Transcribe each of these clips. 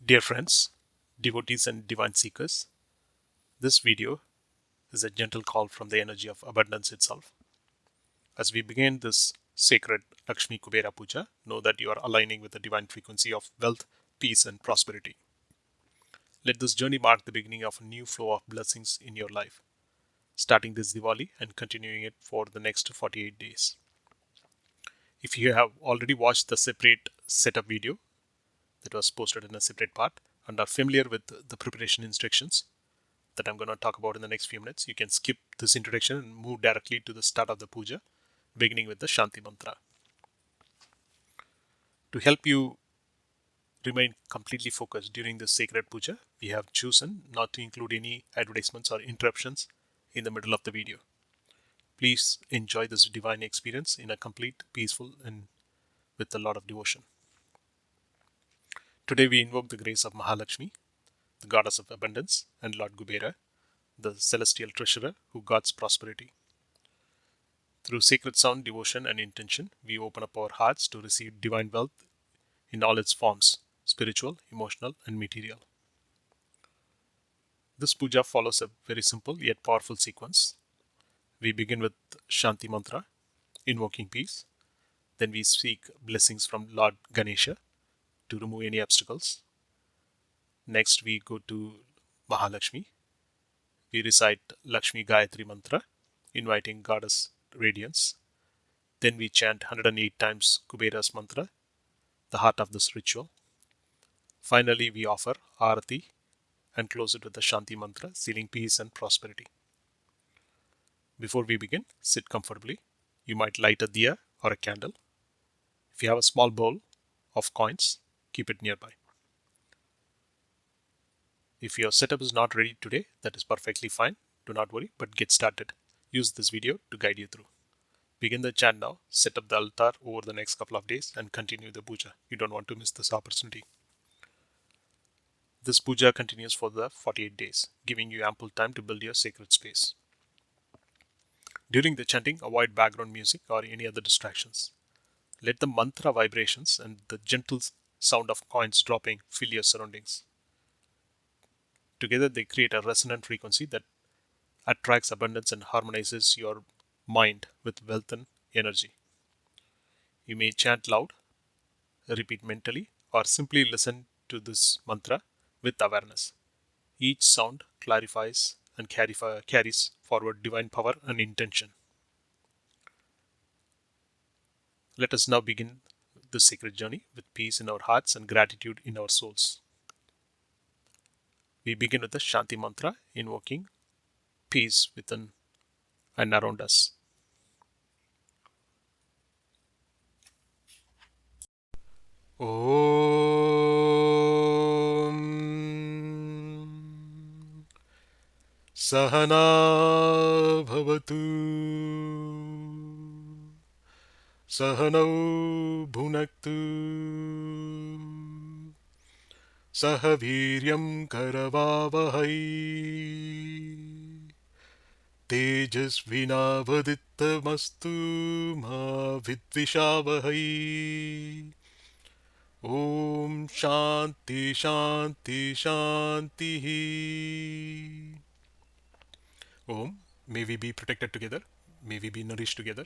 Dear friends, devotees and divine seekers, this video is a gentle call from the energy of abundance itself. As we begin this sacred Lakshmi Kubera Puja, know that you are aligning with the divine frequency of wealth, peace, and prosperity. Let this journey mark the beginning of a new flow of blessings in your life, starting this Diwali and continuing it for the next 48 days. If you have already watched the separate setup video that was posted in a separate part and are familiar with the preparation instructions that I'm going to talk about in the next few minutes, you can skip this introduction and move directly to the start of the puja, beginning with the Shanti Mantra. To help you remain completely focused during this sacred puja, we have chosen not to include any advertisements or interruptions in the middle of the video. Please enjoy this divine experience in a complete, peaceful, and with a lot of devotion. Today we invoke the grace of Mahalakshmi, the goddess of abundance, and Lord Kubera, the celestial treasurer who guards prosperity. Through sacred sound, devotion, and intention, we open up our hearts to receive divine wealth in all its forms, spiritual, emotional, and material. This puja follows a very simple yet powerful sequence. We begin with Shanti Mantra, invoking peace. Then we seek blessings from Lord Ganesha to remove any obstacles. Next, we go to Mahalakshmi. We recite Lakshmi Gayatri Mantra, inviting goddess radiance. Then we chant 108 times Kubera's Mantra, the heart of this ritual. Finally, we offer Arati and close it with the Shanti Mantra, sealing peace and prosperity. Before we begin, sit comfortably. You might light a diya or a candle. If you have a small bowl of coins, keep it nearby. If your setup is not ready today, that is perfectly fine. Do not worry, but get started. Use this video to guide you through. Begin the chant now, set up the altar over the next couple of days, and continue the puja. You don't want to miss this opportunity. This puja continues for the 48 days, giving you ample time to build your sacred space. During the chanting, avoid background music or any other distractions. Let the mantra vibrations and the gentle sound of coins dropping fill your surroundings. Together, they create a resonant frequency that attracts abundance and harmonizes your mind with wealth and energy. You may chant loud, repeat mentally, or simply listen to this mantra with awareness. Each sound clarifies and carries forward divine power and intention. Let us now begin this sacred journey with peace in our hearts and gratitude in our souls. We begin with the Shanti Mantra, invoking peace within and around us. Om Sahana Bhavatu Sahanau Bhunaktu Sahaviryam Karavavahai Tejasvinavaditamastu Ma Vidvishavahai. Om Shanti Shanti Shanti. Om, may we be protected together, may we be nourished together,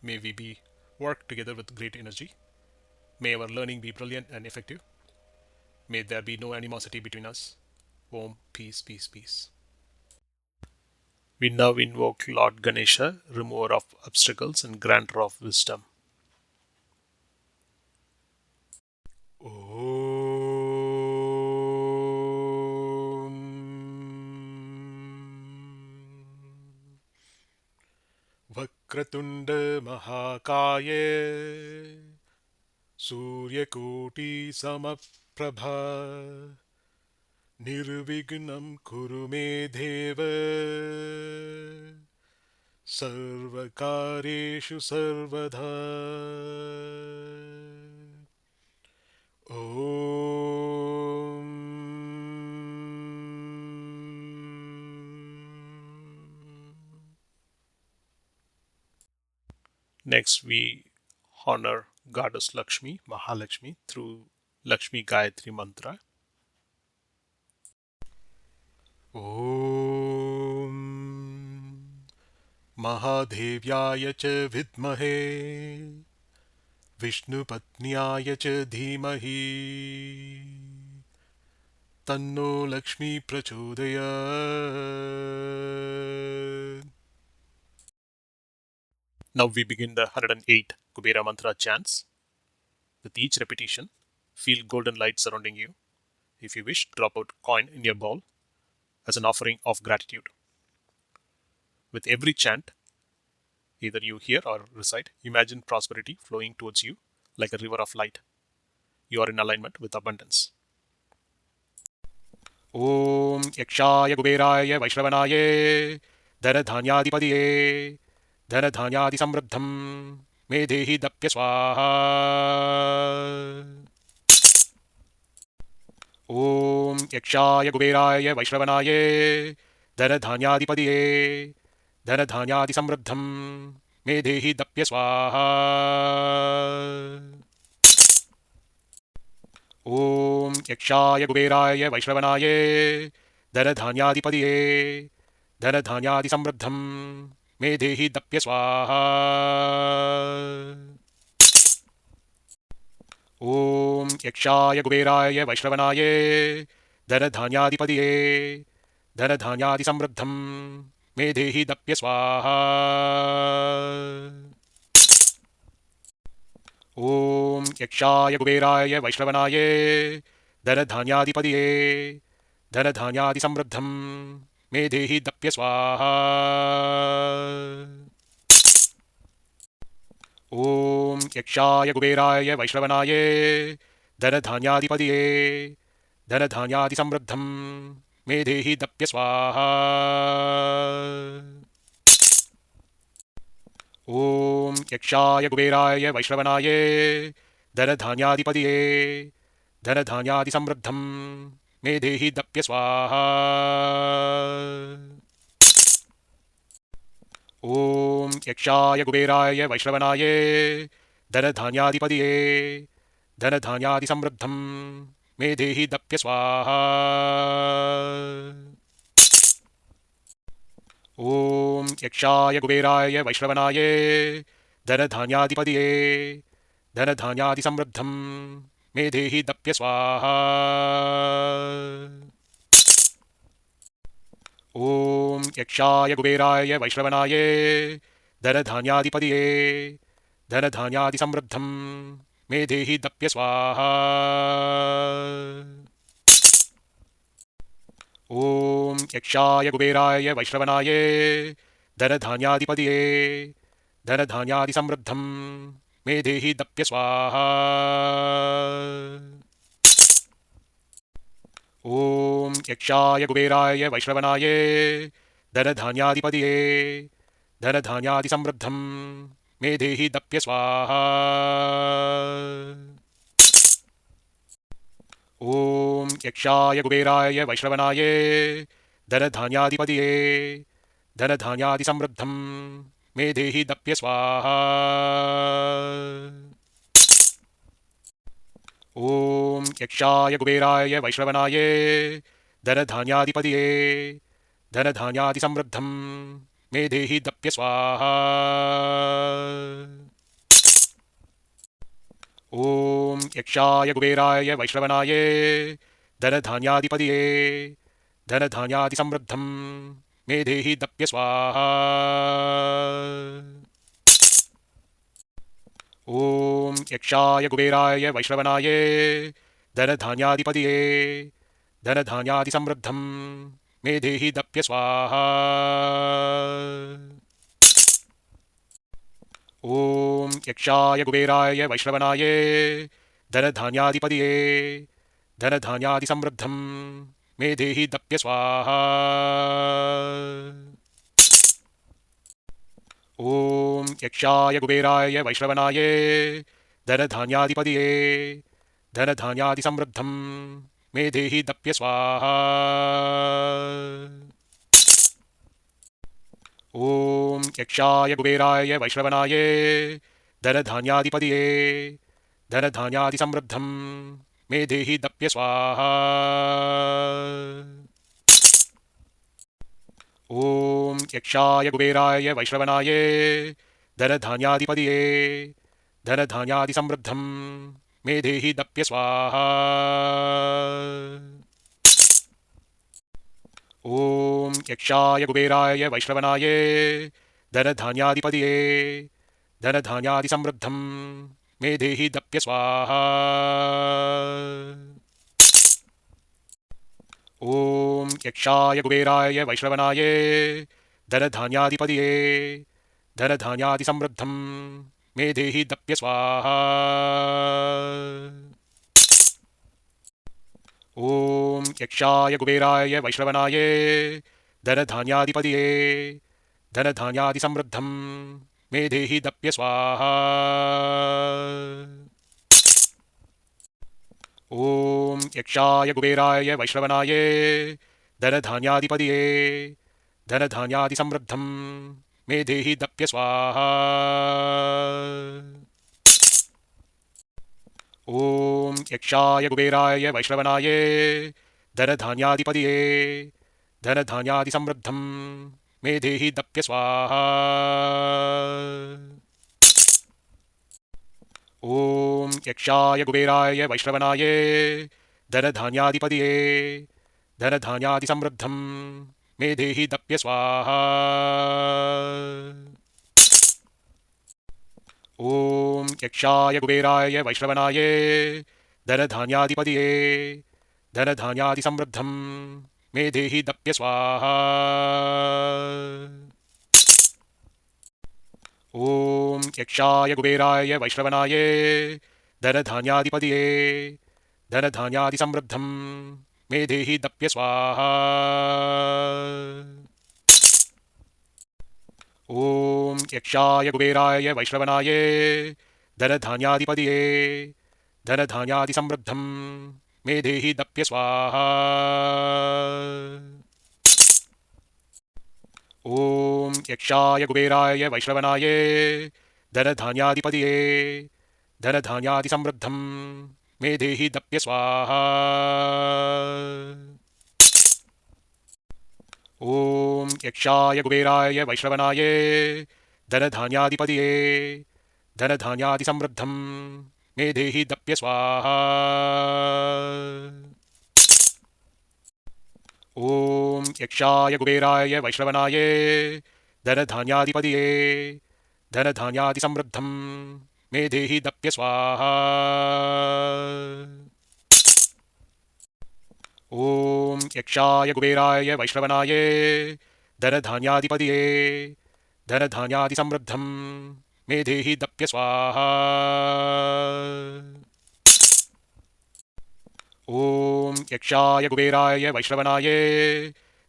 may we be work together with great energy, may our learning be brilliant and effective, may there be no animosity between us. Om, peace, peace, peace. We now invoke Lord Ganesha, remover of obstacles and granter of wisdom. Vakratunda Mahakaye Suryakoti Samaprabha Nirvignam Kuru Me Deva Sarvakareshu Sarvadha. Om. Next, we honor Goddess Lakshmi, Mahalakshmi, through Lakshmi Gayatri Mantra. ॐ महादेव्याय च विद्महे विष्णुपत्न्याय च धीमहि तन्नो लक्ष्मी प्रचोदयात्. Now we begin the 108 Kubera Mantra chants. With each repetition, feel golden light surrounding you. If you wish, drop out coin in your bowl as an offering of gratitude. With every chant, either you hear or recite, imagine prosperity flowing towards you like a river of light. You are in alignment with abundance. Om Yakshaya Kuberaya Vaishravanaye Dhanadhanyadipadiye Dhanadhanyadi Samruddham Medehi Dapya Swaha. Om Yakshaya Kuberaya Vaishravanaye Dhanadhanyadipadiye Dhanadhanyadi Samruddham Medehi Dapya Swaha. Om Yakshaya Kuberaya Vaishravanaye Dhanadhanyadipadiye Dhanadhanyadi Samruddham Medehi Dapya Swaha. Om Yakshaya Kuberaya Vaishravanaye Dhanadhanyadipadiye Dhanadhanyadi Samruddham Medehi Dapya Swaha. Om Yakshaya Kuberaya Vaishravanaye Dhanadhanyadipadiye Dhanadhanyadi Samruddham Medehi Dapya Swaha. Om Yakshaya Kuberaya Vaishravanaye Dhanadhanyadipadiye Dhanadhanyadi Samruddham Medehi Dapya Swaha. Om Yakshaya Kuberaya Vaishravanaye Dhanadhanyadipadiye Dhanadhanyadi Samruddham Medehi Dapya Swaha. Om Yakshaya Kuberaya Vaishravanaye Dhanadhanyadipadiye Dhanadhanyadi Samruddham Medehi Dapya Swaha. Om Yakshaya Kuberaya Vaishravanaye Dhanadhanyadipadiye Dhanadhanyadi Samruddham Medehi Dapya Swaha. Om Yakshaya Kuberaya Vaishravanaye Dhanadhanyadipadiye Dhanadhanyadi Samruddham Medehi Dapya Swaha. Om Yakshaya Kuberaya Vaishravanaye Dhanadhanyadipadiye Dhanadhanyadi Samruddham Medehi Dapya Swaha. Om Yakshaya Kuberaya Vaishravanaye Dhanadhanyadipadiye Dhanadhanyadi Samruddham Medehi Dapya Swaha. Om Yakshaya Kuberaya Vaishravanaye Dhanadhanyadipadiye Dhanadhanyadi Samruddham Medehi Dapya Swaha. Om Yakshaya Kuberaya Vaishravanaye Dhanadhanyadipadiye Dhanadhanyadi Samruddham Medehi Dapya Swaha. Om Yakshaya Kuberaya Vaishravanaye Dhanadhanyadipadiye Dhanadhanyadi Samruddham Medehi Dapya Swaha. Om Yakshaya Kuberaya Vaishravanaye Dhanadhanyadipadiye Dhanadhanyadi Samruddham Medehi Dapya Swaha. Om Yakshaya Kuberaya Vaishravanaye Dhanadhanyadipadiye Dhanadhanyadi Samruddham Medehi Dapya Swaha. Om Yakshaya Kuberaya Vaishravanaye Dhanadhanyadipadiye Dhanadhanyadi Samruddham Medehi Dapya Swaha. Om Yakshaya Kuberaya Vaishravanaye Dhanadhanyadipadiye Dhanadhanyadi Samruddham Medehi Dapya Swaha. ॐ यक्षाय कुबेराय वैश्रवणाय धनधान्याधिपतये धनधान्यादिसमृद्धं मे देहि दप्य स्वाहा। ॐ यक्षाय कुबेराय वैश्रवणाय धनधान्याधिपतये धनधान्यादिसमृद्धं मे देहि दप्य स्वाहा। ॐ यक्षाय कुबेराय वैश्रवणाय धनधान्याधिपतये धनधान्यादिसमृद्धं मे देहि दप्य स्वाहा। ॐ यक्षाय कुबेराय वैश्रवणाय धनधान्याधिपतये धनधान्यादिसमृद्धं मे देहि दप्य स्वाहा। ॐ यक्षाय कुबेराय वैश्रवणाय धनधान्याधिपतये धनधान्यादिसमृद्धं मे देहि दप्य स्वाहा। ॐ यक्षाय कुबेराय वैश्रवणाय धनधान्याधिपतये धनधान्यादिसमृद्धं मे देहि दप्य स्वाहा। ॐ यक्षाय कुबेराय वैश्रवणाय धनधान्याधिपतये धनधान्यादिसमृद्धं मे देहि दप्य स्वाहा। ॐ यक्षाय कुबेराय वैश्रवणाय धनधान्याधिपतये धनधान्यादिसमृद्धं मे देहि दप्य स्वाहा। ॐ यक्षाय कुबेराय वैश्रवणाय धनधान्याधिपतये धनधान्यादिसमृद्धं मे देहि दप्य स्वाहा। ॐ यक्षाय कुबेराय वैश्रवणाय धनधान्याधिपतये धनधान्यादिसमृद्धं मे देहि दप्य स्वाहा। ॐ यक्षाय कुबेराय वैश्रवणाय धनधान्याधिपतये धनधान्यादिसमृद्धं मे देहि दप्य स्वाहा। ॐ यक्षाय कुबेराय वैश्रवणाय धनधान्याधिपतये धनधान्यादिसमृद्धं मे देहि दप्य स्वाहा। ॐ यक्षाय कुबेराय वैश्रवणाय धनधान्याधिपतये धनधान्यादिसमृद्धं मे देहि दप्य स्वाहा। ॐ यक्षाय कुबेराय वैश्रवणाय धनधान्याधिपतये धनधान्यादिसमृद्धं मे देहि दप्य स्वाहा। ॐ यक्षाय कुबेराय वैश्रवणाय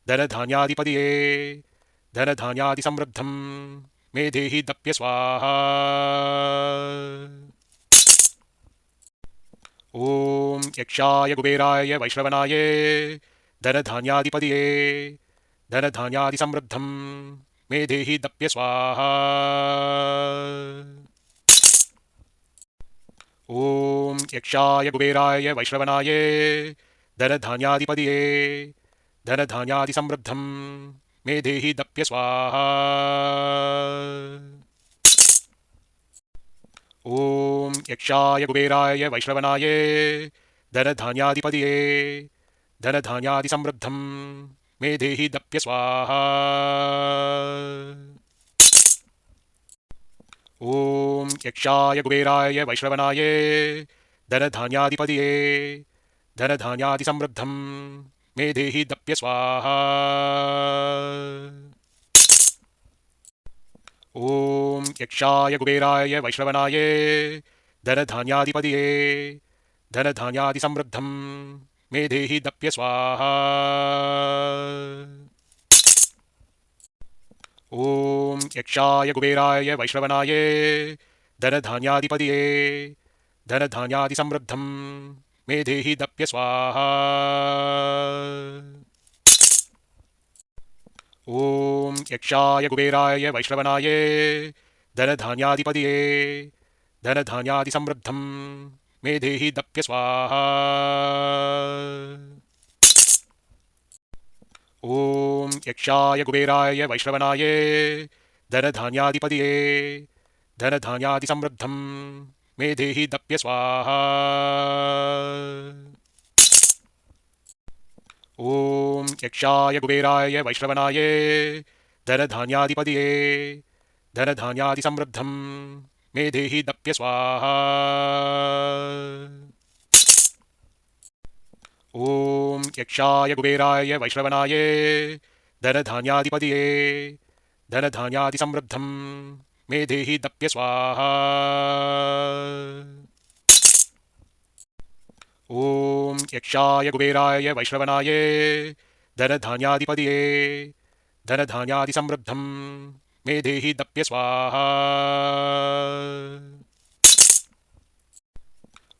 धनधान्याधिपतये धनधान्यादिसमृद्धं मे देहि दप्य स्वाहा। ॐ यक्षाय कुबेराय वैश्रवणाय धनधान्याधिपतये धनधान्यादिसमृद्धं मे देहि दप्य स्वाहा। ॐ यक्षाय कुबेराय वैश्रवणाय धनधान्याधिपतये धनधान्यादिसमृद्धं मे देहि दप्य स्वाहा। ॐ यक्षाय कुबेराय वैश्रवणाय धनधान्याधिपतये धनधान्यादिसमृद्धं मे देहि दप्य स्वाहा। ॐ यक्षाय कुबेराय वैश्रवणाय धनधान्याधिपतये धनधान्यादिसमृद्धं मे देहि दप्य स्वाहा। ॐ यक्षाय कुबेराय वैश्रवणाय धनधान्याधिपतये धनधान्यादिसमृद्धं मे देहि दप्य स्वाहा। ॐ यक्षाय कुबेराय वैश्रवणाय धनधान्याधिपतये धनधान्यादिसमृद्धं मे देहि दप्य स्वाहा। ॐ यक्षाय कुबेराय वैश्रवणाय धनधान्याधिपतये धनधान्यादिसमृद्धं मे देहि दप्य स्वाहा। ॐ यक्षाय कुबेराय वैश्रवणाय धनधान्याधिपतये धनधान्यादिसमृद्धं मे देहि दप्य स्वाहा। ॐ यक्षाय कुबेराय वैश्रवणाय धनधान्याधिपतये धनधान्यादिसमृद्धं मे देहि दप्य स्वाहा। ॐ यक्षाय कुबेराय वैश्रवणाय धनधान्याधिपतये धनधान्यादिसमृद्धं मे देहि दप्य स्वाहा। ॐ यक्षाय कुबेराय वैश्रवणाय धनधान्याधिपतये धनधान्यादिसमृद्धं मे देहि दप्य स्वाहा।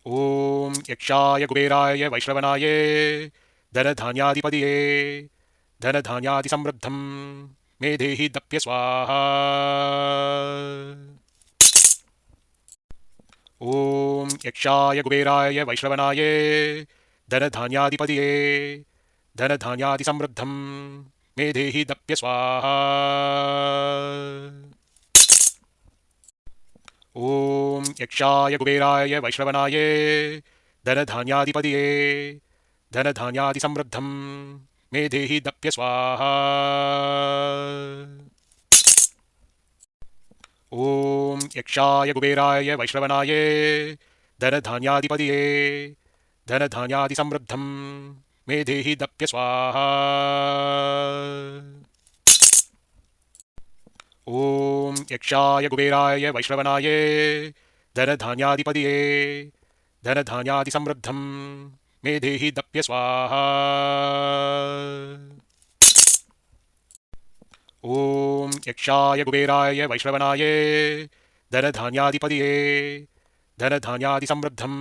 ॐ यक्षाय कुबेराय वैश्रवणाय धनधान्याधिपतये धनधान्यादिसमृद्धं मे देहि दप्य स्वाहा। ॐ यक्षाय कुबेराय वैश्रवणाय धनधान्याधिपतये धनधान्यादिसमृद्धं मे देहि दप्य स्वाहा। ॐ यक्षाय कुबेराय वैश्रवणाय धनधान्याधिपतये धनधान्यादिसमृद्धं मे देहि दप्य स्वाहा। ॐ यक्षाय कुबेराय वैश्रवणाय धनधान्याधिपतये धनधान्यादिसमृद्धं मे देहि दप्य स्वाहा। ॐ यक्षाय कुबेराय वैश्रवणाय धनधान्याधिपतये धनधान्यादिसमृद्धं मे देहि दप्य स्वाहा। ॐ यक्षाय कुबेराय वैश्रवणाय धनधान्याधिपतये धनधान्यादिसमृद्धं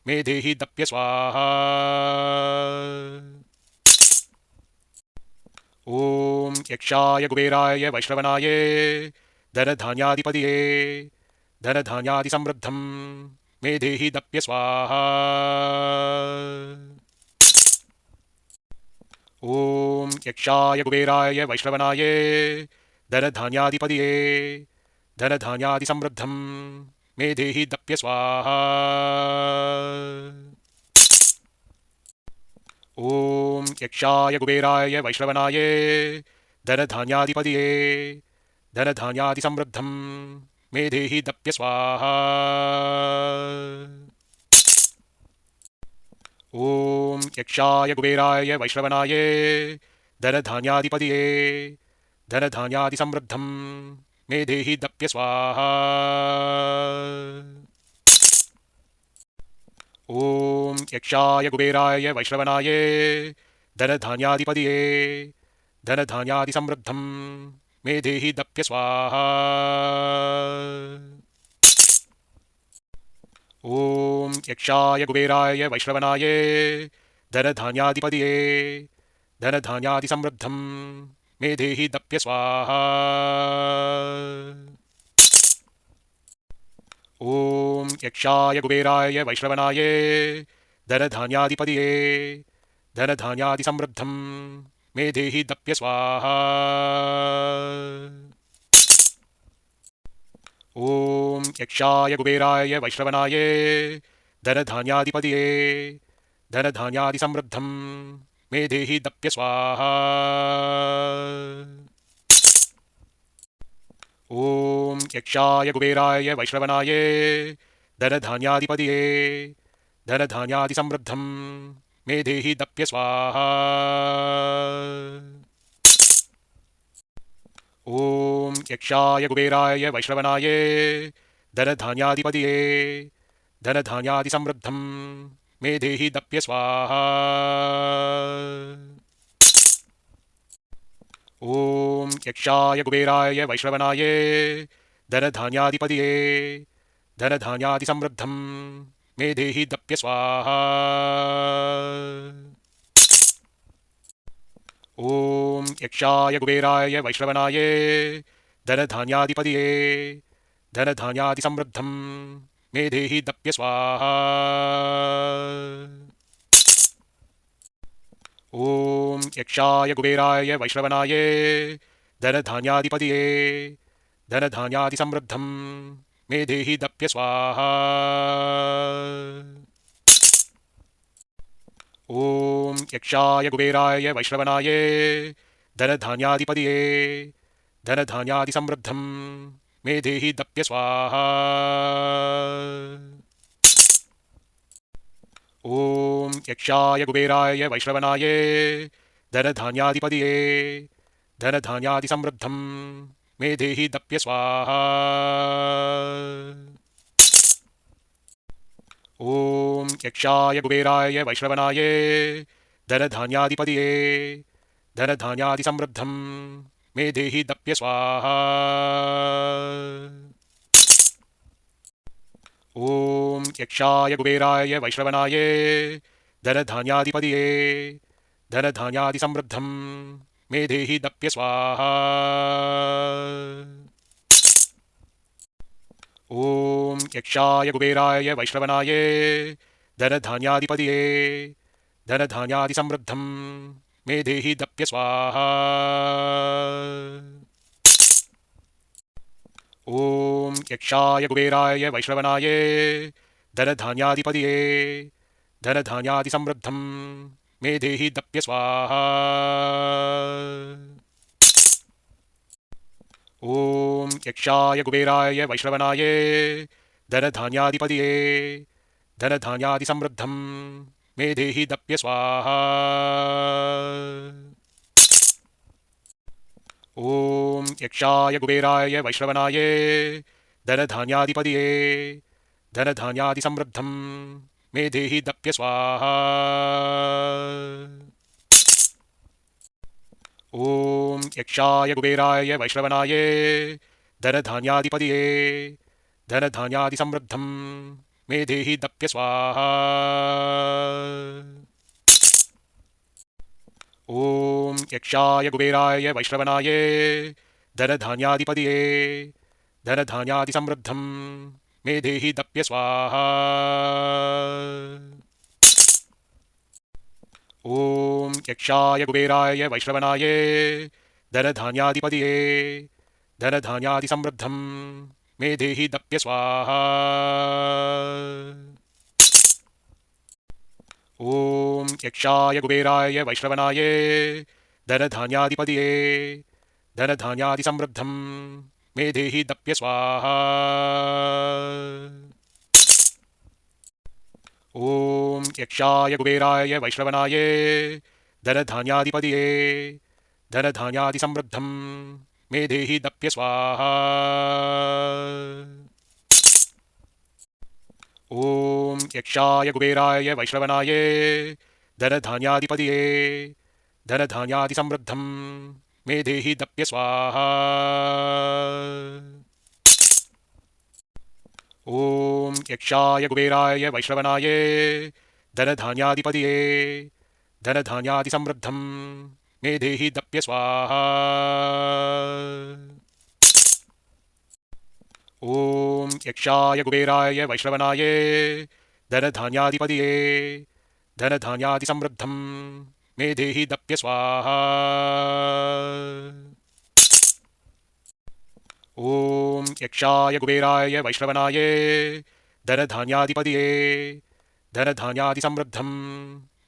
मे देहि दप्य स्वाहा। ॐ यक्षाय कुबेराय वैश्रवणाय धनधान्याधिपतये धनधान्यादिसमृद्धं मे देहि दप्य स्वाहा। ॐ यक्षाय कुबेराय वैश्रवणाय धनधान्याधिपतये धनधान्यादिसमृद्धं मे देहि दप्य स्वाहा। ॐ यक्षाय कुबेराय वैश्रवणाय धनधान्याधिपतये धनधान्यादिसमृद्धं मे देहि दप्य स्वाहा। ॐ यक्षाय कुबेराय वैश्रवणाय धनधान्याधिपतये धनधान्यादिसमृद्धं मे देहि दप्य स्वाहा। ॐ यक्षाय कुबेराय वैश्रवणाय धनधान्याधिपतये धनधान्यादिसमृद्धं मे देहि दप्य स्वाहा। ॐ यक्षाय कुबेराय वैश्रवणाय धनधान्याधिपतये धनधान्यादिसमृद्धं मे देहि दप्य स्वाहा। ॐ यक्षाय कुबेराय वैश्रवणाय धनधान्याधिपतये धनधान्यादिसमृद्धं मे देहि दप्य स्वाहा। ॐ यक्षाय कुबेराय वैश्रवणाय धनधान्याधिपतये धनधान्यादिसमृद्धं मे देहि दप्य स्वाहा। ॐ यक्षाय कुबेराय वैश्रवणाय धनधान्याधिपतये धनधान्यादिसमृद्धं मे देहि दप्य स्वाहा। ॐ यक्षाय कुबेराय वैश्रवणाय धनधान्याधिपतये धनधान्यादिसमृद्धं मे देहि दप्य स्वाहा। ॐ यक्षाय कुबेराय वैश्रवणाय धनधान्याधिपतये धनधान्यादिसमृद्धं मे देहि दप्य स्वाहा। ॐ यक्षाय कुबेराय वैश्रवणाय धनधान्याधिपतये धनधान्यादिसमृद्धं मे देहि दप्य स्वाहा। ॐ यक्षाय कुबेराय वैश्रवणाय धनधान्याधिपतये धनधान्यादिसमृद्धं मे देहि दप्य स्वाहा। ॐ यक्षाय कुबेराय वैश्रवणाय धनधान्याधिपतये धनधान्यादिसमृद्धं मे देहि दप्य स्वाहा। ॐ यक्षाय कुबेराय वैश्रवणाय धनधान्याधिपतये धनधान्यादिसमृद्धं मे देहि दप्य स्वाहा। ॐ यक्षाय कुबेराय वैश्रवणाय धनधान्याधिपतये धनधान्यादिसमृद्धं मे देहि दप्य स्वाहा। ॐ यक्षाय कुबेराय वैश्रवणाय धनधान्याधिपतये धनधान्यादिसमृद्धं मे देहि दप्य स्वाहा। ॐ यक्षाय कुबेराय वैश्रवणाय धनधान्याधिपतये धनधान्यादिसमृद्धं मे देहि दप्य स्वाहा। ॐ यक्षाय कुबेराय वैश्रवणाय धनधान्याधिपतये धनधान्यादिसमृद्धं मे देहि दप्य स्वाहा। ॐ यक्षाय कुबेराय वैश्रवणाय धनधान्याधिपतये धनधान्यादिसमृद्धं मे देहि दप्य स्वाहा। ॐ यक्षाय कुबेराय वैश्रवणाय धनधान्याधिपतये धनधान्यादिसमृद्धं मे देहि दप्य स्वाहा। ॐ यक्षाय कुबेराय वैश्रवणाय धनधान्याधिपतये धनधान्यादिसमृद्धं मे देहि दप्य स्वाहा। ॐ यक्षाय कुबेराय वैश्रवणाय धनधान्याधिपतये धनधान्यादिसमृद्धं मे देहि दप्य स्वाहा। ॐ यक्षाय कुबेराय वैश्रवणाय धनधान्याधिपतये धनधान्यादिसमृद्धं मे देहि दप्य स्वाहा। ॐ यक्षाय कुबेराय वैश्रवणाय धनधान्याधिपतये धनधान्यादिसमृद्धं मे देहि दप्य स्वाहा। ॐ यक्षाय कुबेराय वैश्रवणाय धनधान्याधिपतये धनधान्यादिसमृद्धं मे देहि दप्य स्वाहा। ॐ यक्षाय कुबेराय वैश्रवणाय धनधान्याधिपतये धनधान्यादिसमृद्धं मे देहि दप्य स्वाहा। ॐ यक्षाय कुबेराय वैश्रवणाय धनधान्याधिपतये धनधान्यादिसमृद्धं मे देहि दप्य स्वाहा। ॐ यक्षाय कुबेराय वैश्रवणाय धनधान्याधिपतये धनधान्यादिसमृद्धं मे देहि दप्य स्वाहा। ॐ यक्षाय कुबेराय वैश्रवणाय धनधान्याधिपतये धनधान्यादिसमृद्धं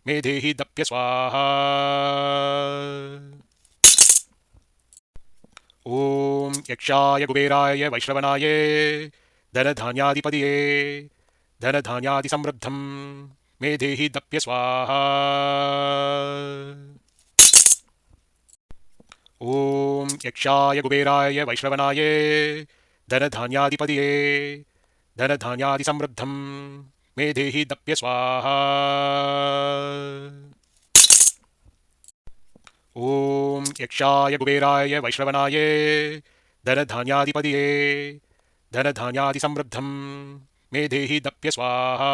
मे देहि दप्य स्वाहा। ॐ यक्षाय कुबेराय वैश्रवणाय धनधान्याधिपतये धनधान्यादिसमृद्धं मे देहि दप्य स्वाहा। ॐ यक्षाय कुबेराय वैश्रवणाय धनधान्याधिपतये धनधान्यादिसमृद्धं मे देहि दप्य स्वाहा। ॐ यक्षाय कुबेराय वैश्रवणाय धनधान्याधिपतये धनधान्यादिसमृद्धं मे देहि दप्य स्वाहा।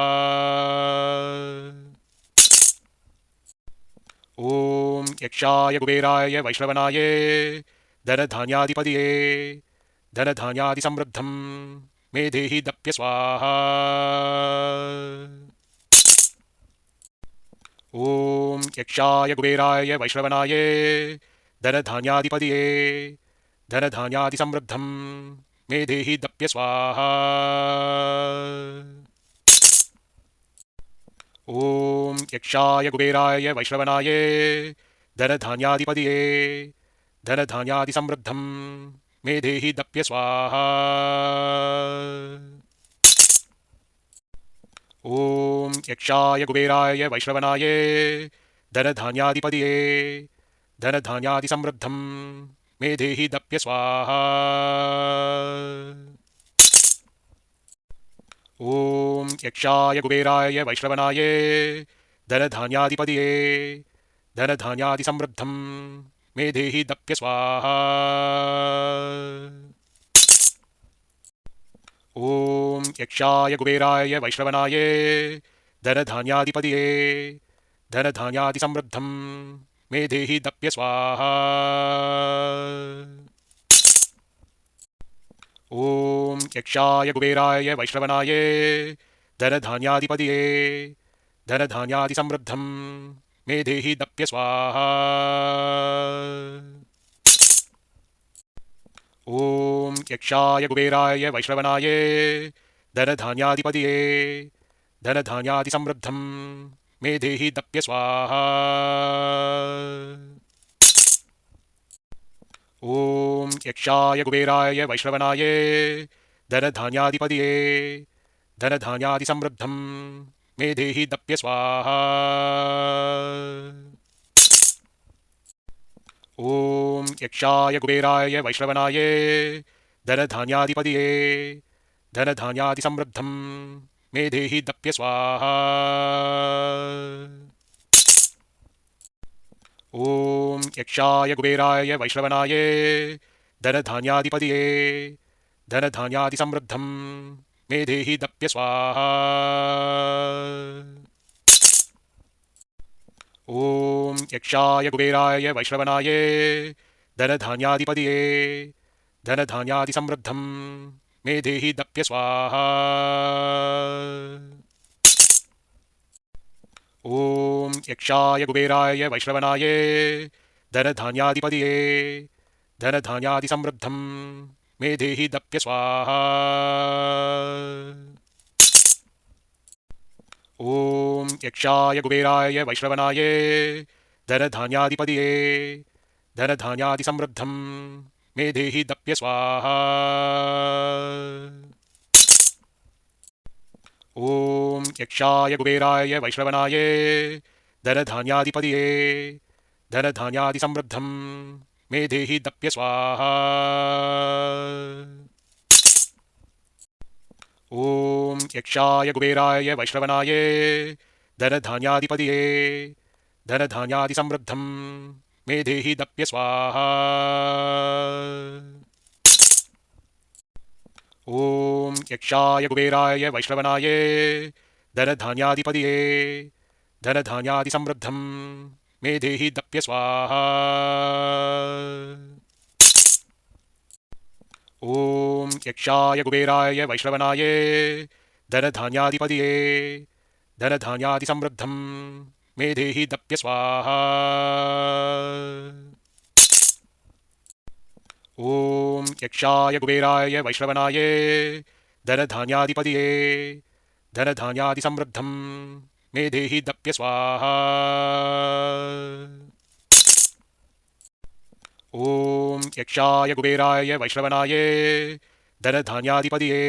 ॐ यक्षाय कुबेराय वैश्रवणाय धनधान्याधिपतये धनधान्यादिसमृद्धं मे देहि दप्य स्वाहा। ॐ यक्षाय कुबेराय वैश्रवणाय धनधान्याधिपतये धनधान्यादिसमृद्धं मे देहि दप्य स्वाहा। ॐ यक्षाय कुबेराय वैश्रवणाय धनधान्याधिपतये धनधान्यादिसमृद्धं मे देहि दप्य स्वाहा। ॐ यक्षाय कुबेराय वैश्रवणाय धनधान्याधिपतये धनधान्यादिसमृद्धं मे देहि दप्य स्वाहा। ॐ यक्षाय कुबेराय वैश्रवणाय धनधान्याधिपतये धनधान्यादिसमृद्धं मे देहि दप्य स्वाहा। ॐ यक्षाय कुबेराय वैश्रवणाय धनधान्याधिपतये धनधान्यादिसमृद्धं मे देहि दप्य स्वाहा। ॐ यक्षाय कुबेराय वैश्रवणाय धनधान्याधिपतये धनधान्यादिसमृद्धं मे देहि दप्य स्वाहा। ॐ यक्षाय कुबेराय वैश्रवणाय धनधान्याधिपतये धनधान्यादिसमृद्धं मे देहि दप्य स्वाहा। ॐ यक्षाय कुबेराय वैश्रवणाय धनधान्याधिपतये धनधान्यादिसमृद्धं मे देहि दप्य स्वाहा। ॐ यक्षाय कुबेराय वैश्रवणाय धनधान्याधिपतये धनधान्यादिसमृद्धं मे देहि दप्य स्वाहा। ॐ यक्षाय कुबेराय वैश्रवणाय धनधान्याधिपतये धनधान्यादिसमृद्धं मे देहि दप्य स्वाहा। ॐ यक्षाय कुबेराय वैश्रवणाय धनधान्याधिपतये धनधान्यादिसमृद्धं मे देहि दप्य स्वाहा। ॐ यक्षाय कुबेराय वैश्रवणाय धनधान्याधिपतये धनधान्यादिसमृद्धं मे देहि दप्य स्वाहा। ॐ यक्षाय कुबेराय वैश्रवणाय धनधान्याधिपतये धनधान्यादिसमृद्धं मे देहि दप्य स्वाहा। ॐ यक्षाय कुबेराय वैश्रवणाय धनधान्याधिपतये धनधान्यादिसमृद्धं मे देहि दप्य स्वाहा। ॐ यक्षाय कुबेराय वैश्रवणाय धनधान्याधिपतये धनधान्यादिसमृद्धं मे देहि दप्य स्वाहा। ॐ यक्षाय कुबेराय वैश्रवणाय धनधान्याधिपतये धनधान्यादिसमृद्धं मे देहि दप्य स्वाहा। ॐ यक्षाय कुबेराय वैश्रवणाय धनधान्याधिपतये धनधान्यादिसमृद्धं मे देहि दप्य स्वाहा। ॐ यक्षाय कुबेराय वैश्रवणाय धनधान्याधिपतये धनधान्यादिसमृद्धं मे देहि दप्य स्वाहा। ॐ यक्षाय कुबेराय वैश्रवणाय धनधान्याधिपतये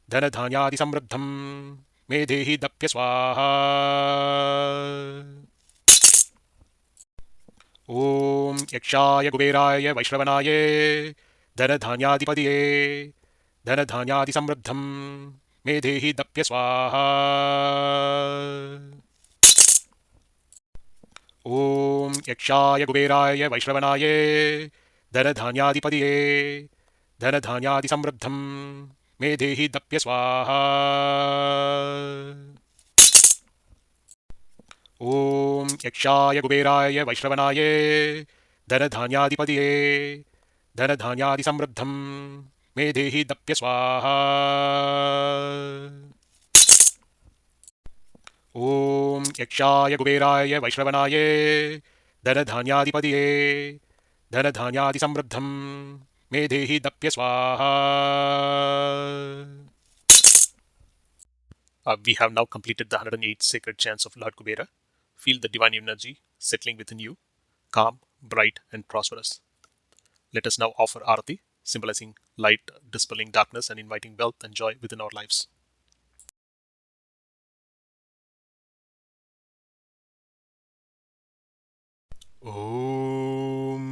धनधान्यादिसमृद्धं मे देहि दप्य स्वाहा। ॐ यक्षाय कुबेराय वैश्रवणाय धनधान्याधिपतये धनधान्यादिसमृद्धं मे देहि दप्य स्वाहा। ॐ यक्षाय कुबेराय वैश्रवणाय धनधान्याधिपतये धनधान्यादिसमृद्धं मे देहि दप्य स्वाहा। ॐ यक्षाय कुबेराय वैश्रवणाय धनधान्याधिपतये धनधान्यादिसमृद्धं मे देहि दप्य स्वाहा। ॐ यक्षाय कुबेराय वैश्रवणाय धनधान्याधिपतये धनधान्यादिसमृद्धं मे देहि दप्य स्वाहा. We have now completed the 108 sacred chants of Lord Kubera. Feel the divine energy settling within you, calm, bright, and prosperous. Let us now offer Arati, symbolizing light, dispelling darkness, and inviting wealth and joy within our lives. ॐ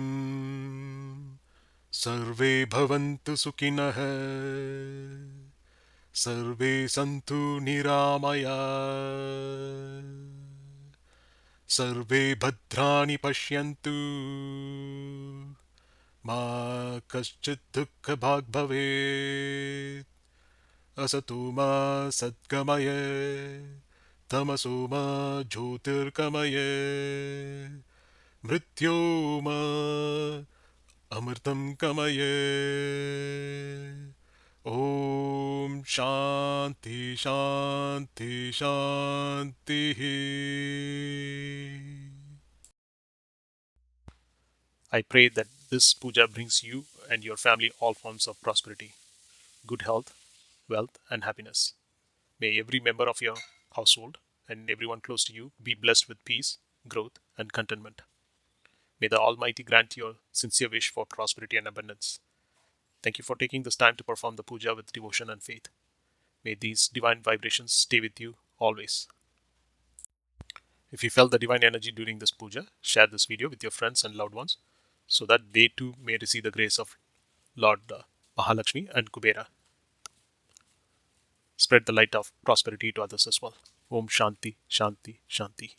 सर्वे भवन्तु सुखिनः सर्वे सन्तु निरामया सर्वे भद्राणि पश्यन्तु मा कश्चित् दुःखभाग् भवेत् असतो मा सद्गमय तमसो मा ज्योतिर्गमय मृत्योर्मा अमृतं गमय. ॐ शान्ति शान्ति शान्तिः. I pray that this puja brings you and your family all forms of prosperity, good health, wealth, and happiness. May every member of your household and everyone close to you be blessed with peace, growth, and contentment. May the Almighty grant your sincere wish for prosperity and abundance. Thank you for taking this time to perform the puja with devotion and faith. May these divine vibrations stay with you always. If you felt the divine energy during this puja, share this video with your friends and loved ones so that they too may receive the grace of Lord Mahalakshmi and Kubera. Spread the light of prosperity to others as well. Om Shanti, Shanti, Shanti.